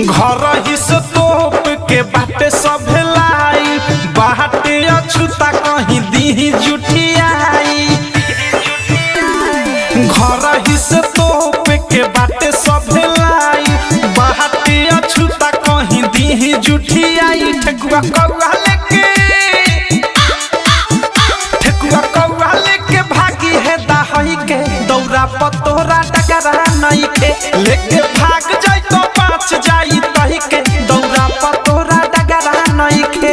घर ही से तोप के बाटे सब लाई बाटे अछूता कहीं दी जुठियाई। घर ही से तोप के बाटे सब लाई बाटे अछूता कहीं दी जुठियाई। ठेकुआ कौआ लेके भागी है दाही के दौरा पतोरा डगरा नहीं के लेके भाग जाई तो पाँच जाई तही के दौरा पतोरा डगरा नहीं के।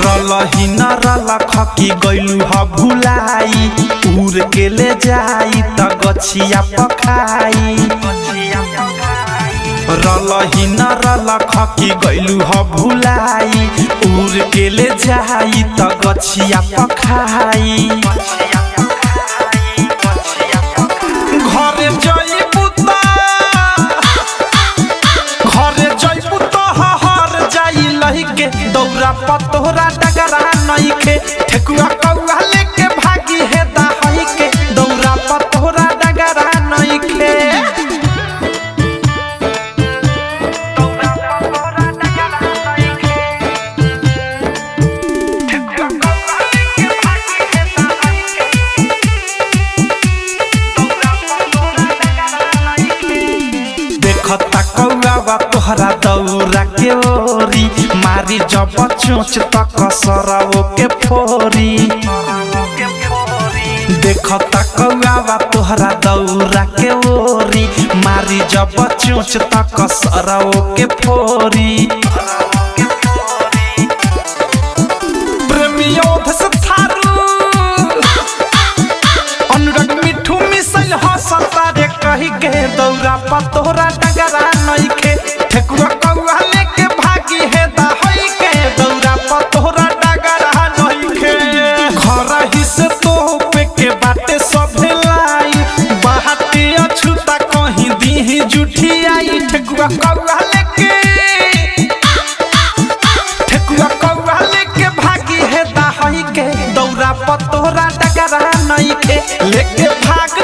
रलही न रलख की गइलू ह भुलाई उड़ के ले जाई त गछिया पखाई। रलही न रलख की गइलू ह भुलाई उड़ के ले जाई त गछिया पखाई। घरे जइबू तो हर जाई लही के दौरा पतोरा डगरा नहीं के। ठेकुआ कौआ लेके भागी है दाही के दौरा पतोरा डगरा नहीं के। देखता कौआ तोहरा दौरा के ओरी मारी जब चोच तक सरवो के फोरी। देखता कौआ तोहरा दौरा के ओरी मारी जब चोच तक सरवो के फोरी। प्रेमियों से थारू अनुराग मिठू मिसल हंसता रे कही के दौरा पतोरा डगरा नहीं के। ठेकुआ कौआ लेके भागी है दाही के दौरा पतोरा डगरा नहीं के। घर ही से तोप के बाटे सब लाई बाटे अछूता कहीं दी जुठियाई। ठेकुआ कौआ लेके भागी है दाही के दौरा पतोरा डगरा नहीं के लेके भाग